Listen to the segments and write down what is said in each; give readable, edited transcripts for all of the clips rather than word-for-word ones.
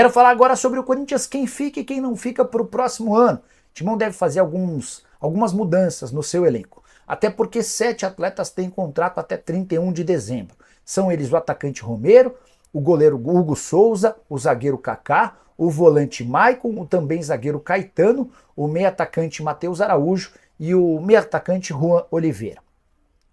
Quero falar agora sobre o Corinthians, quem fica e quem não fica para o próximo ano. O Timão deve fazer algumas mudanças no seu elenco, até porque 7 atletas têm contrato até 31 de dezembro. São eles o atacante Romero, o goleiro Hugo Souza, o zagueiro Kaká, o volante Maicon, o também zagueiro Caetano, o meio atacante Matheus Araújo e o meio atacante Juan Oliveira.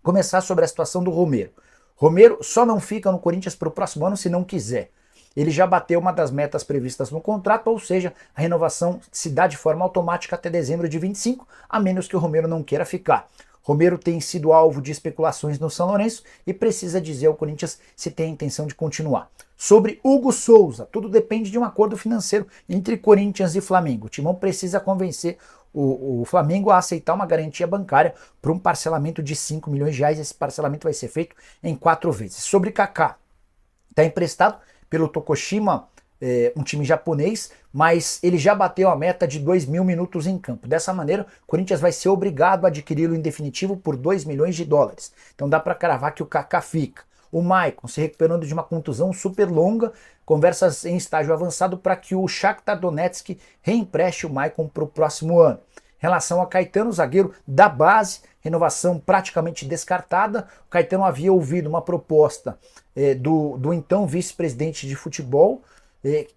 Começar sobre a situação do Romero. Romero só não fica no Corinthians para o próximo ano se não quiser. Ele já bateu uma das metas previstas no contrato, ou seja, a renovação se dá de forma automática até dezembro de 25, a menos que o Romero não queira ficar. Romero tem sido alvo de especulações no São Lourenço e precisa dizer ao Corinthians se tem a intenção de continuar. Sobre Hugo Souza, tudo depende de um acordo financeiro entre Corinthians e Flamengo. O Timão precisa convencer o Flamengo a aceitar uma garantia bancária para um parcelamento de 5 milhões de reais. Esse parcelamento vai ser feito em 4 vezes. Sobre Kaká, está emprestado pelo Tokushima, um time japonês, mas ele já bateu a meta de 2.000 minutos em campo. Dessa maneira, o Corinthians vai ser obrigado a adquiri-lo em definitivo por 2 milhões de dólares. Então dá para cravar que o Kaká fica. O Maicon se recuperando de uma contusão super longa, conversas em estágio avançado para que o Shakhtar Donetsk reempreste o Maicon para o próximo ano. Em relação a Caetano, zagueiro da base, renovação praticamente descartada. O Caetano havia ouvido uma proposta do então vice-presidente de futebol.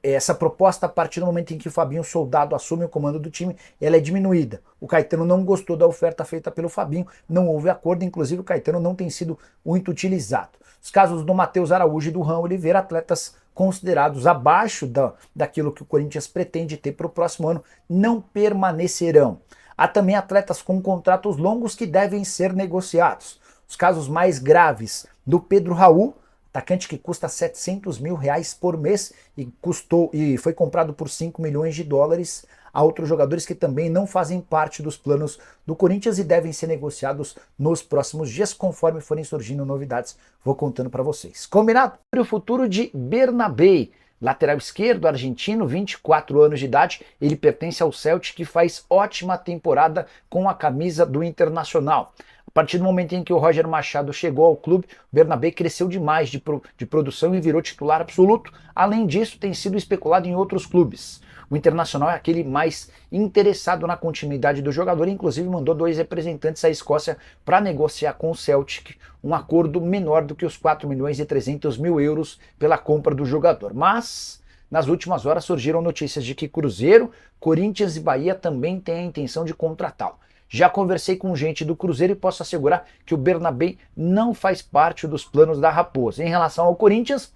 Essa proposta, a partir do momento em que o Fabinho Soldado assume o comando do time, ela é diminuída. O Caetano não gostou da oferta feita pelo Fabinho, não houve acordo, inclusive o Caetano não tem sido muito utilizado. Os casos do Matheus Araújo e do Juan Oliveira, atletas considerados abaixo daquilo que o Corinthians pretende ter para o próximo ano, não permanecerão. Há também atletas com contratos longos que devem ser negociados. Os casos mais graves do Pedro Raul, atacante que custa 700 mil reais por mês e foi comprado por 5 milhões de dólares. Há outros jogadores que também não fazem parte dos planos do Corinthians e devem ser negociados nos próximos dias, conforme forem surgindo novidades. Vou contando para vocês. Combinado? Sobre o futuro de Bernabé, lateral esquerdo argentino, 24 anos de idade, ele pertence ao Celtic, que faz ótima temporada com a camisa do Internacional. A partir do momento em que o Roger Machado chegou ao clube, o Bernabé cresceu demais de produção e virou titular absoluto. Além disso, tem sido especulado em outros clubes. O Internacional é aquele mais interessado na continuidade do jogador, inclusive mandou 2 representantes à Escócia para negociar com o Celtic um acordo menor do que os 4 milhões e 300 mil euros pela compra do jogador. Mas nas últimas horas surgiram notícias de que Cruzeiro, Corinthians e Bahia também têm a intenção de contratá-lo. Já conversei com gente do Cruzeiro e posso assegurar que o Bernabé não faz parte dos planos da Raposa. Em relação ao Corinthians,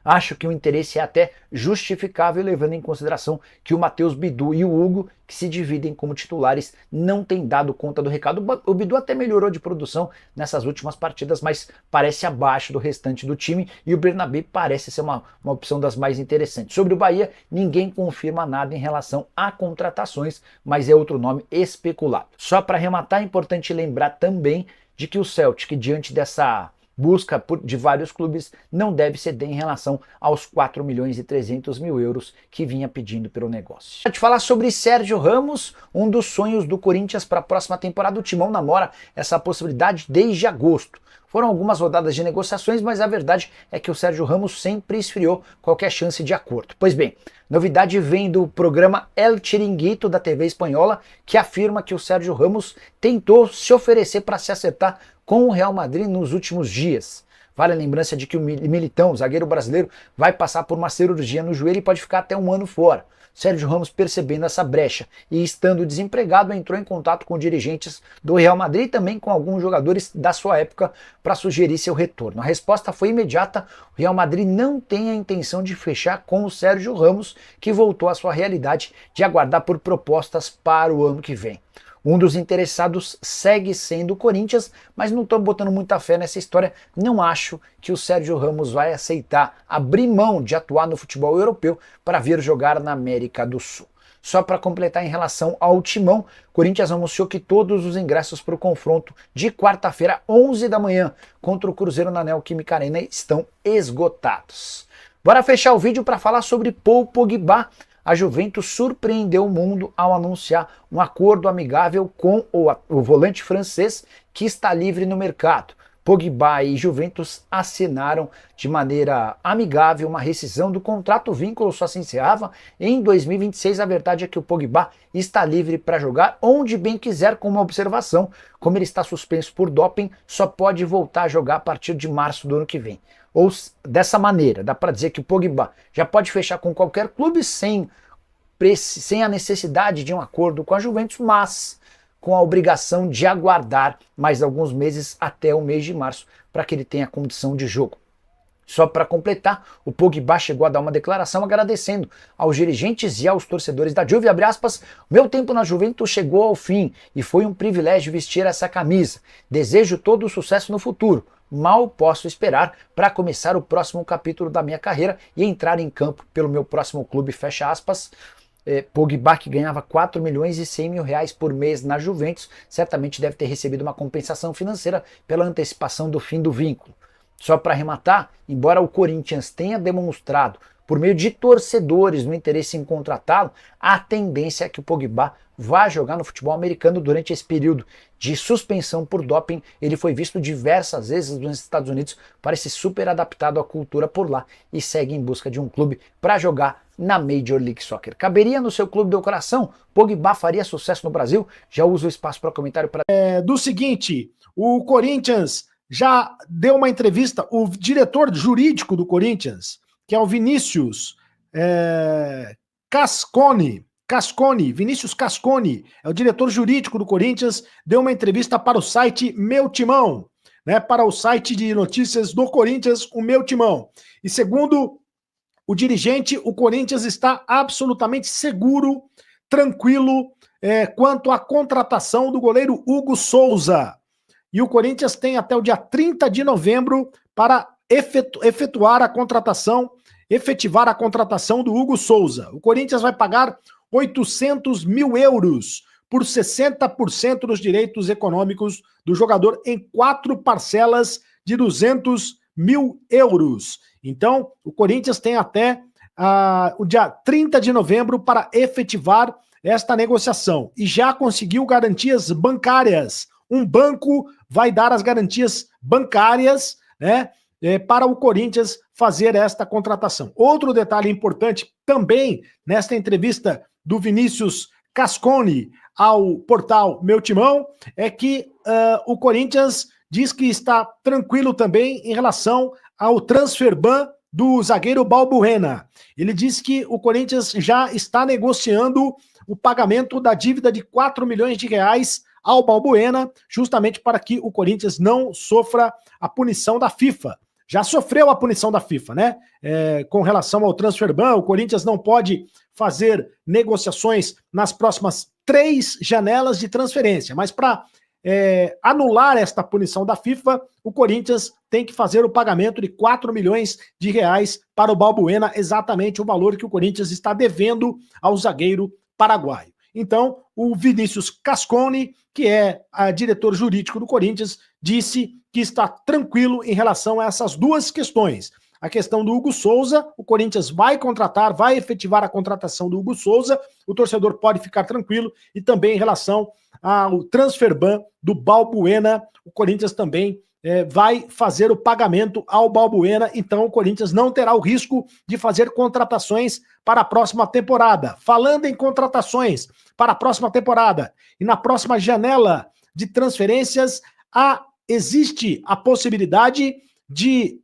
acho que o interesse é até justificável, levando em consideração que o Matheus Bidu e o Hugo, que se dividem como titulares, não têm dado conta do recado. O Bidu até melhorou de produção nessas últimas partidas, mas parece abaixo do restante do time, e o Bernabé parece ser uma opção das mais interessantes. Sobre o Bahia, ninguém confirma nada em relação a contratações, mas é outro nome especulado. Só para arrematar, é importante lembrar também de que o Celtic, diante dessa busca de vários clubes, não deve ceder em relação aos 4 milhões e 300 mil euros que vinha pedindo pelo negócio. Para te falar sobre Sérgio Ramos, um dos sonhos do Corinthians para a próxima temporada, o Timão namora essa possibilidade desde agosto. Foram algumas rodadas de negociações, mas a verdade é que o Sérgio Ramos sempre esfriou qualquer chance de acordo. Pois bem, novidade vem do programa El Chiringuito da TV espanhola, que afirma que o Sérgio Ramos tentou se oferecer para se acertar com o Real Madrid nos últimos dias. Vale a lembrança de que o Militão, o zagueiro brasileiro, vai passar por uma cirurgia no joelho e pode ficar até 1 ano fora. Sérgio Ramos, percebendo essa brecha e estando desempregado, entrou em contato com dirigentes do Real Madrid e também com alguns jogadores da sua época para sugerir seu retorno. A resposta foi imediata: o Real Madrid não tem a intenção de fechar com o Sérgio Ramos, que voltou à sua realidade de aguardar por propostas para o ano que vem. Um dos interessados segue sendo o Corinthians, mas não estou botando muita fé nessa história. Não acho que o Sérgio Ramos vai aceitar abrir mão de atuar no futebol europeu para vir jogar na América do Sul. Só para completar, em relação ao Timão, o Corinthians anunciou que todos os ingressos para o confronto de quarta-feira, 11 da manhã, contra o Cruzeiro na Neoquímica Arena estão esgotados. Bora fechar o vídeo para falar sobre Paul Pogba. A Juventus surpreendeu o mundo ao anunciar um acordo amigável com o volante francês que está livre no mercado. Pogba e Juventus assinaram de maneira amigável uma rescisão do contrato. O vínculo só se encerrava em 2026. A verdade é que o Pogba está livre para jogar onde bem quiser, com uma observação: como ele está suspenso por doping, só pode voltar a jogar a partir de março do ano que vem. Ou dessa maneira, dá para dizer que o Pogba já pode fechar com qualquer clube sem a necessidade de um acordo com a Juventus, mas com a obrigação de aguardar mais alguns meses até o mês de março para que ele tenha condição de jogo. Só para completar, o Pogba chegou a dar uma declaração agradecendo aos dirigentes e aos torcedores da Juve, abre aspas: "Meu tempo na Juventus chegou ao fim e foi um privilégio vestir essa camisa. Desejo todo o sucesso no futuro. Mal posso esperar para começar o próximo capítulo da minha carreira e entrar em campo pelo meu próximo clube", fecha aspas. Pogba, que ganhava 4 milhões e 100 mil reais por mês na Juventus, certamente deve ter recebido uma compensação financeira pela antecipação do fim do vínculo. Só para arrematar, embora o Corinthians tenha demonstrado, por meio de torcedores, no interesse em contratá-lo, a tendência é que o Pogba vá jogar no futebol americano durante esse período de suspensão por doping. Ele foi visto diversas vezes nos Estados Unidos, parece super adaptado à cultura por lá e segue em busca de um clube para jogar na Major League Soccer. Caberia no seu clube do coração? Pogba faria sucesso no Brasil? Já uso o espaço para comentário para... Do seguinte, o Corinthians já deu uma entrevista, o diretor jurídico do Corinthians, que é o Vinícius Vinícius Cascone, é o diretor jurídico do Corinthians, deu uma entrevista para o site Meu Timão, né, para o site de notícias do Corinthians, o Meu Timão. E segundo o dirigente, o Corinthians está absolutamente seguro, tranquilo, quanto à contratação do goleiro Hugo Souza. E o Corinthians tem até o dia 30 de novembro para efetivar a contratação do Hugo Souza. O Corinthians vai pagar 800 mil euros por 60% dos direitos econômicos do jogador em 4 parcelas de 200 mil euros. Então, o Corinthians tem até o dia 30 de novembro para efetivar esta negociação. E já conseguiu garantias bancárias. Um banco vai dar as garantias bancárias, né, para o Corinthians fazer esta contratação. Outro detalhe importante também nesta entrevista do Vinícius Cascone ao portal Meu Timão é que o Corinthians diz que está tranquilo também em relação ao transfer ban do zagueiro Balbuena. Ele diz que o Corinthians já está negociando o pagamento da dívida de 4 milhões de reais ao Balbuena, justamente para que o Corinthians não sofra a punição da FIFA. Já sofreu a punição da FIFA, né? Com relação ao transfer ban, o Corinthians não pode fazer negociações nas próximas 3 janelas de transferência, mas para anular esta punição da FIFA, o Corinthians tem que fazer o pagamento de 4 milhões de reais para o Balbuena, exatamente o valor que o Corinthians está devendo ao zagueiro paraguaio. Então, o Vinícius Cascone, que é diretor jurídico do Corinthians, disse que está tranquilo em relação a essas duas questões. A questão do Hugo Souza, o Corinthians vai contratar, vai efetivar a contratação do Hugo Souza, o torcedor pode ficar tranquilo, e também em relação ao transfer ban do Balbuena, o Corinthians também vai fazer o pagamento ao Balbuena, então o Corinthians não terá o risco de fazer contratações para a próxima temporada. Falando em contratações para a próxima temporada e na próxima janela de transferências, existe a possibilidade de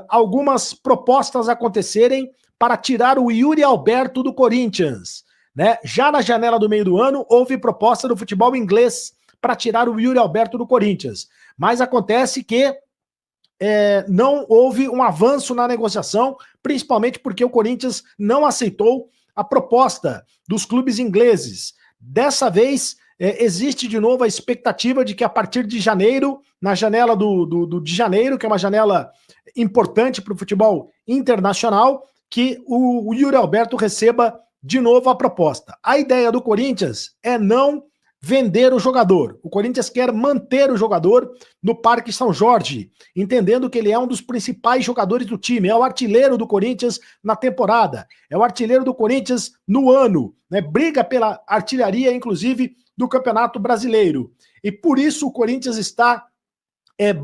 algumas propostas acontecerem para tirar o Yuri Alberto do Corinthians, né? Já na janela do meio do ano, houve proposta do futebol inglês para tirar o Yuri Alberto do Corinthians, mas acontece que não houve um avanço na negociação, principalmente porque o Corinthians não aceitou a proposta dos clubes ingleses. Dessa vez, existe de novo a expectativa de que a partir de janeiro, na janela de janeiro, que é uma janela importante para o futebol internacional, que o Yuri Alberto receba de novo a proposta. A ideia do Corinthians é não vender o jogador. O Corinthians quer manter o jogador no Parque São Jorge, entendendo que ele é um dos principais jogadores do time, é o artilheiro do Corinthians na temporada, é o artilheiro do Corinthians no ano, né? Briga pela artilharia, inclusive, do Campeonato Brasileiro. E por isso o Corinthians está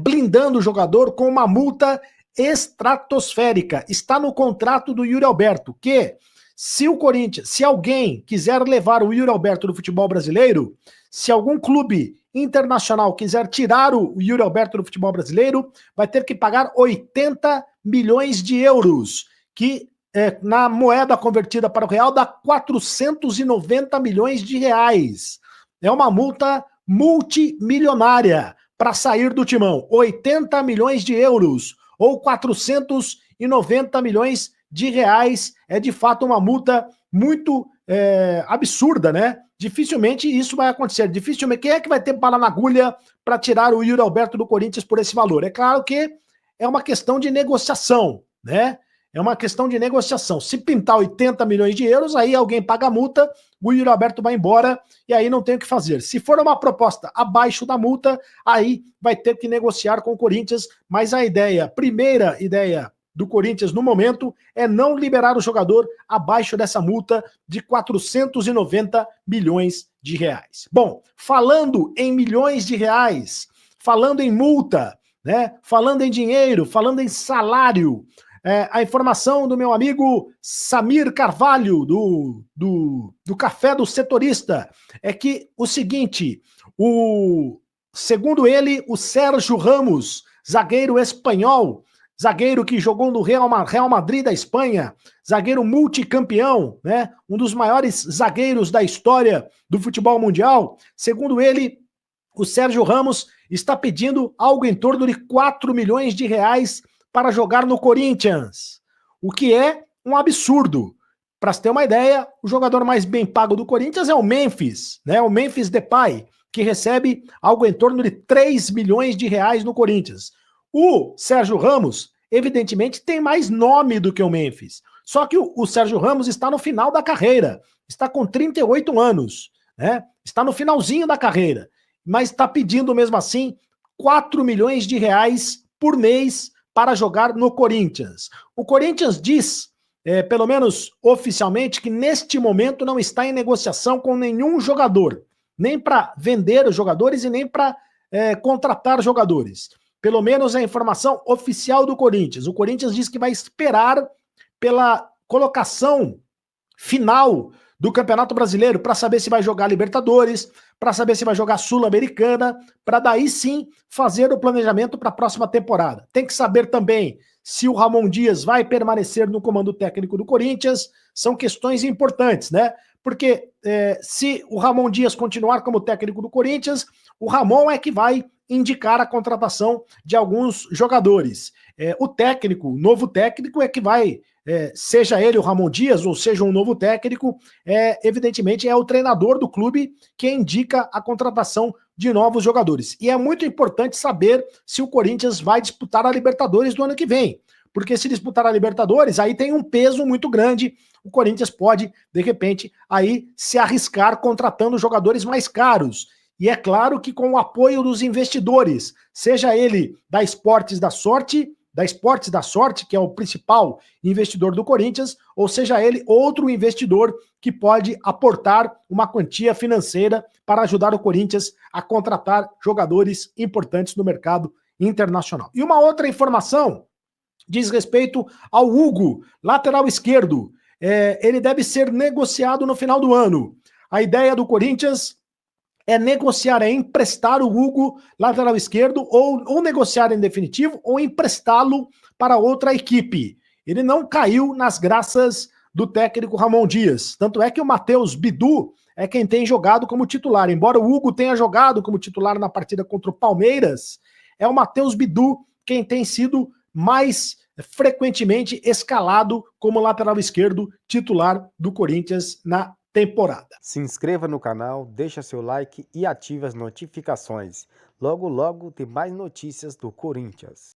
blindando o jogador com uma multa estratosférica. Está no contrato do Yuri Alberto, que se o Corinthians, se alguém quiser levar o Yuri Alberto do futebol brasileiro, se algum clube internacional quiser tirar o Yuri Alberto do futebol brasileiro, vai ter que pagar 80 milhões de euros, que na moeda convertida para o real dá 490 milhões de reais. É uma multa multimilionária para sair do Timão. 80 milhões de euros ou 490 milhões de reais é de fato uma multa muito absurda, né? Dificilmente isso vai acontecer. Dificilmente. Quem é que vai ter bala na agulha para tirar o Yuri Alberto do Corinthians por esse valor? É claro que é uma questão de negociação, né? É uma questão de negociação. Se pintar 80 milhões de euros, aí alguém paga a multa, o Yuri Alberto vai embora e aí não tem o que fazer. Se for uma proposta abaixo da multa, aí vai ter que negociar com o Corinthians, mas a primeira ideia do Corinthians no momento é não liberar o jogador abaixo dessa multa de 490 milhões de reais. Bom, falando em milhões de reais, falando em multa, né? Falando em dinheiro, falando em salário, a informação do meu amigo Samir Carvalho, do Café do Setorista, é que o seguinte, segundo ele, o Sérgio Ramos, zagueiro espanhol, zagueiro que jogou no Real Madrid da Espanha, zagueiro multicampeão, né? Um dos maiores zagueiros da história do futebol mundial. Segundo ele, o Sérgio Ramos está pedindo algo em torno de 4 milhões de reais para jogar no Corinthians, o que é um absurdo. Para você ter uma ideia, o jogador mais bem pago do Corinthians é o Memphis, né? O Memphis Depay, que recebe algo em torno de 3 milhões de reais no Corinthians. O Sérgio Ramos, evidentemente, tem mais nome do que o Memphis. Só que o Sérgio Ramos está no final da carreira, está com 38 anos, né? Está no finalzinho da carreira, mas está pedindo mesmo assim 4 milhões de reais por mês para jogar no Corinthians. O Corinthians diz, pelo menos oficialmente, que neste momento não está em negociação com nenhum jogador, nem para vender os jogadores e nem para contratar jogadores. Pelo menos é a informação oficial do Corinthians. O Corinthians diz que vai esperar pela colocação final do Campeonato Brasileiro para saber se vai jogar Libertadores, para saber se vai jogar Sul-Americana, para daí sim fazer o planejamento para a próxima temporada. Tem que saber também se o Ramon Dias vai permanecer no comando técnico do Corinthians. São questões importantes, né? Porque se o Ramon Dias continuar como técnico do Corinthians, o Ramon é que vai indicar a contratação de alguns jogadores. O novo técnico é que vai, seja ele o Ramon Dias ou seja um novo técnico, evidentemente é o treinador do clube que indica a contratação de novos jogadores. E é muito importante saber se o Corinthians vai disputar a Libertadores do ano que vem. Porque se disputar a Libertadores, aí tem um peso muito grande. O Corinthians pode, de repente, aí se arriscar contratando jogadores mais caros. E é claro que com o apoio dos investidores, seja ele da Esportes da Sorte, que é o principal investidor do Corinthians, ou seja ele outro investidor que pode aportar uma quantia financeira para ajudar o Corinthians a contratar jogadores importantes no mercado internacional. E uma outra informação diz respeito ao Hugo, lateral esquerdo. Ele deve ser negociado no final do ano. A ideia do Corinthians é negociar, é emprestar o Hugo, lateral esquerdo, ou negociar em definitivo, ou emprestá-lo para outra equipe. Ele não caiu nas graças do técnico Ramon Dias. Tanto é que o Matheus Bidu é quem tem jogado como titular. Embora o Hugo tenha jogado como titular na partida contra o Palmeiras, é o Matheus Bidu quem tem sido mais frequentemente escalado como lateral esquerdo titular do Corinthians na temporada. Se inscreva no canal, deixa seu like e ative as notificações. Logo, logo tem mais notícias do Corinthians.